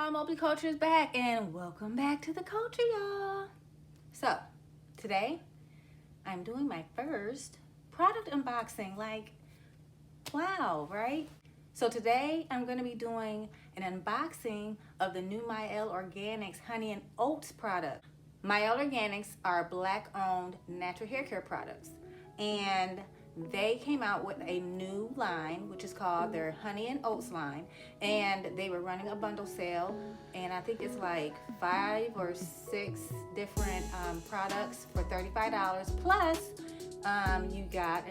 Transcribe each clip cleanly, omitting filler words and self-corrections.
y'all, Mobley Culture is back, and welcome back to the culture, y'all. So, today, I'm doing my first product unboxing. Like, wow, right? So today, I'm going to be doing an unboxing of the new Mielle Organics Honey and Oats product. Mielle Organics are Black-owned natural hair care products, and they came out with a new line, which is called their Honey and Oats line, and they were running a bundle sale, and I think it's like 5 or 6 different products for $35, plus you got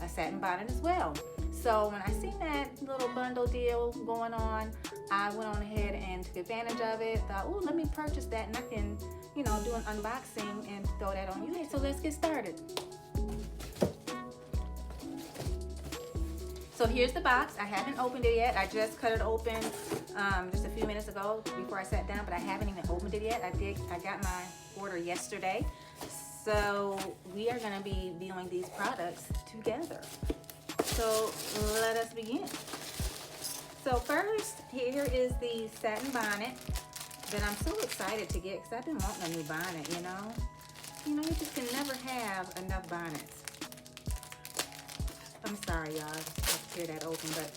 a satin bonnet as well. So when I seen that little bundle deal going on, I went on ahead and took advantage of it. Thought, oh, let me purchase that, and I can, you know, do an unboxing and throw that on you. So let's get started. So here's the box. I haven't opened it yet. I just cut it open just a few minutes ago before I sat down, but I haven't even opened it yet. I got my order yesterday. So we are gonna be viewing these products together. So let us begin. So first, here is the satin bonnet that I'm so excited to get because I've been wanting a new bonnet, you know? You just can never have enough bonnets. I'm sorry, y'all. I have to tear that open, but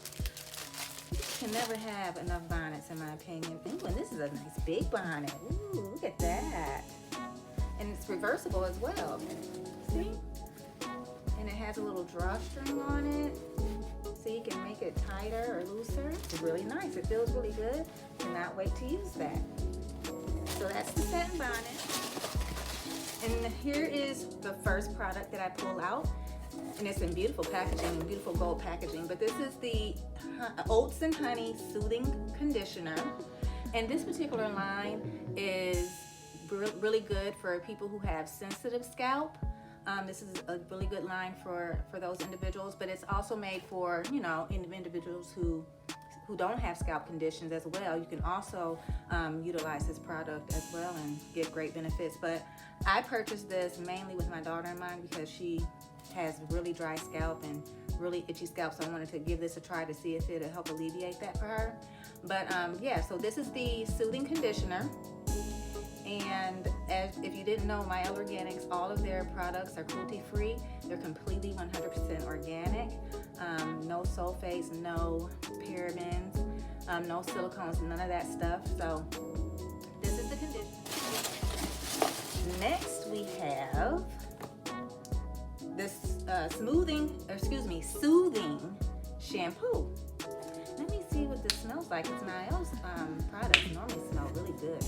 you can never have enough bonnets, in my opinion. Ooh, and this is a nice big bonnet. Ooh, look at that. And it's reversible as well. See? And it has a little drawstring on it, so you can make it tighter or looser. It's really nice. It feels really good. Cannot wait to use that. So that's the satin bonnet. And here is the first product that I pull out. And it's in beautiful packaging, beautiful gold packaging. But this is the Oats and Honey Soothing Conditioner. And this particular line is really good for people who have sensitive scalp. This is a really good line for those individuals, but it's also made for, you know, individuals who don't have scalp conditions as well. You can also utilize this product as well and get great benefits. But I purchased this mainly with my daughter in mind because she has really dry scalp and really itchy scalp, so I wanted to give this a try to see if it'll help alleviate that for her. But yeah, so this is the soothing conditioner. And if you didn't know, Mielle Organics, all of their products are cruelty-free. They're completely 100% organic. No sulfates, no parabens, no silicones, none of that stuff. So this is the conditioner. Next, we have this soothing shampoo. Let me see what this smells like. It's Mielle's products normally smell really good.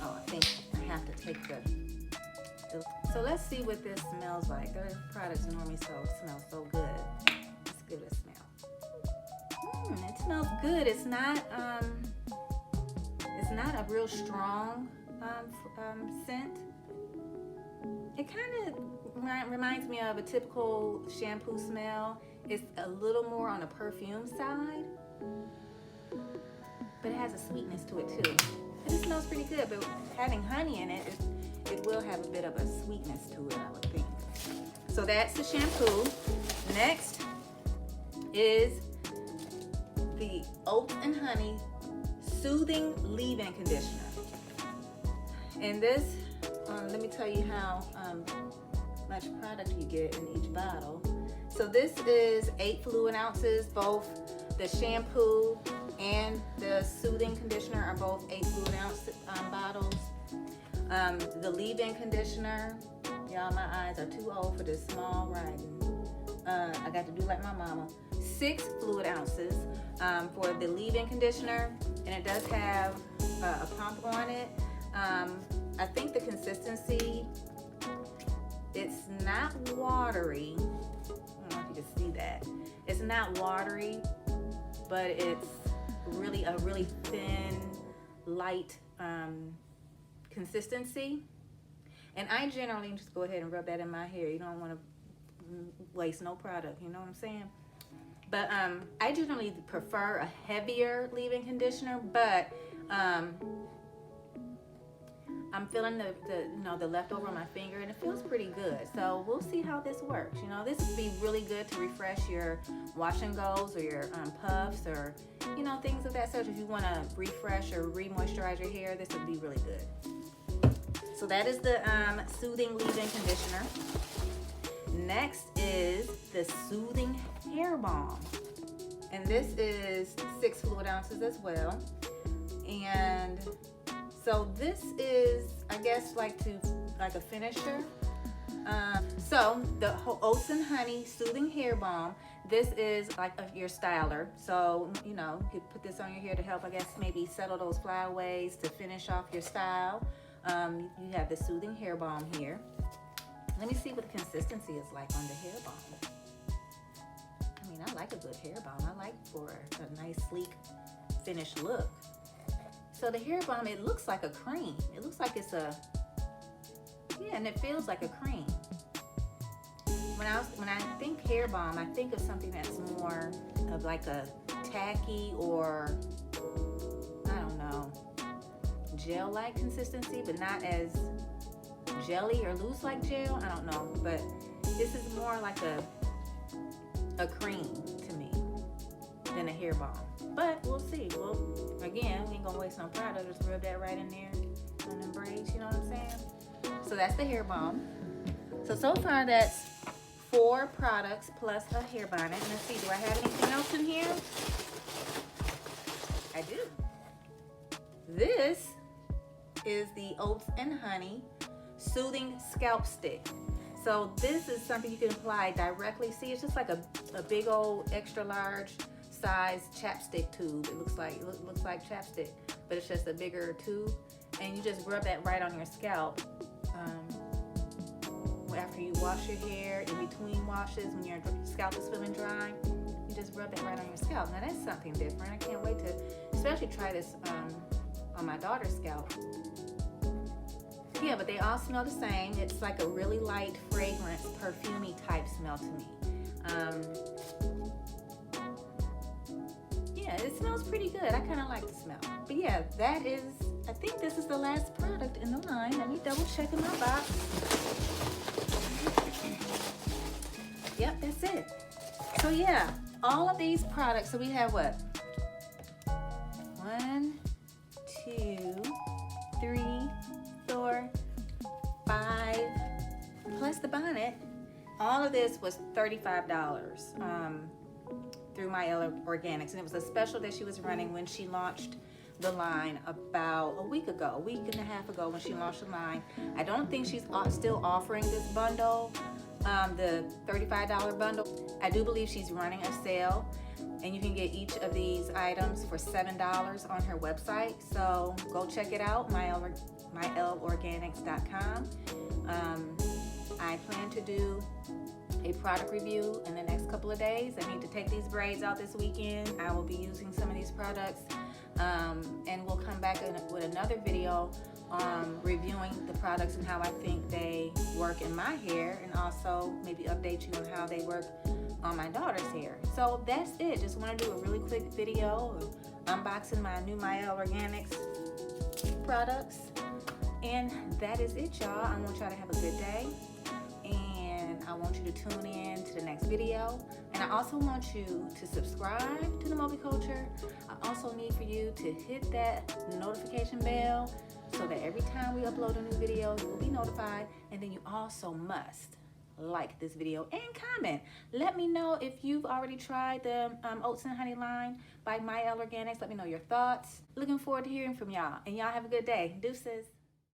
Oh, I think I have to take the so let's see what this smells like. Their products normally smell so good. Let's give it a smell. It smells good. It's not a real strong scent. It kind of reminds me of a typical shampoo smell. It's a little more on the perfume side, but it has a sweetness to it too. And it smells pretty good, but having honey in it, it will have a bit of a sweetness to it, I would think. So that's the shampoo. Next is the Oats and Honey Soothing Leave-In Conditioner. And this, let me tell you how much product you get in each bottle. So this is 8 fluid ounces. Both the shampoo and the soothing conditioner are both 8 fluid ounce bottles. The leave-in conditioner, y'all, my eyes are too old for this small writing. I got to do like my mama. 6 fluid ounces for the leave-in conditioner, and it does have a pump on it. I think the consistency, it's not watery. I don't know if you can see that. It's not watery, but it's really a really thin, light consistency. And I generally just go ahead and rub that in my hair. You don't want to waste no product, you know what I'm saying? But I generally prefer a heavier leave-in conditioner, but I'm feeling the leftover on my finger, and it feels pretty good. So we'll see how this works. You know, this would be really good to refresh your wash and goes or your puffs, or things of that sort. If you want to refresh or re-moisturize your hair, this would be really good. So that is the Soothing Leave-In Conditioner. Next is the Soothing Hair Balm, and this is 6 fluid ounces as well. And so this is, I guess, like a finisher. So the Oats and Honey Soothing Hair Balm, this is like your styler. So, you could put this on your hair to help, I guess, maybe settle those flyaways, to finish off your style. You have the Soothing Hair Balm here. Let me see what the consistency is like on the hair balm. I mean, I like a good hair balm. I like for a nice, sleek, finished look. So the hair balm, it looks like a cream. It looks like it's and it feels like a cream. When I think hair balm, I think of something that's more of like a tacky, or I don't know, gel-like consistency, but not as jelly or loose like gel. I don't know, but this is more like a cream to me than a hair balm. But we'll see. Well, again, we ain't gonna waste no product. Just rub that right in there on them braids, you know what I'm saying? So that's the hair balm. So far that's 4 products plus a hair bonnet. Let's see, do I have anything else in here? I do. This is the Oats and Honey Soothing Scalp Stick. So this is something you can apply directly. See, it's just like a big old extra large size chapstick tube. It looks like chapstick, but it's just a bigger tube, and you just rub that right on your scalp. After you wash your hair, in between washes, when your scalp is feeling dry, you just rub that right on your scalp. Now that's something different. I can't wait to especially try this on my daughter's scalp. Yeah, but they all smell the same. It's like a really light fragrance, perfumey type smell to me. Yeah, it smells pretty good. I kind of like the smell. But yeah, I think this is the last product in the line. Let me double check in my box. Yep, that's it. So yeah, all of these products. So we have what? 1, 2, 3, 4, 5, plus the bonnet. All of this was $35 through Mielle Organics, and it was a special that she was running when she launched the line about a week and a half ago when she launched the line. I don't think she's still offering this bundle, the $35 bundle. I do believe she's running a sale, and you can get each of these items for $7 on her website. So go check it out, MielleOrganics.com. I plan to do a product review in the next couple of days. I need to take these braids out this weekend. I will be using some of these products, and we'll come back with another video reviewing the products and how I think they work in my hair, and also maybe update you on how they work on my daughter's hair. So that's it. Just want to do a really quick video unboxing my new Mielle Organics products, and that is it, y'all. I want y'all to have a good day, and I want you to tune in to the next video, and I also want you to subscribe to the Mobley Culture. I also need for you to hit that notification bell so that every time we upload a new video, you will be notified. And then you also must like this video and comment. Let me know if you've already tried the Oats and Honey line by Mielle Organics. Let me know your thoughts. Looking forward to hearing from y'all, and y'all have a good day. Deuces.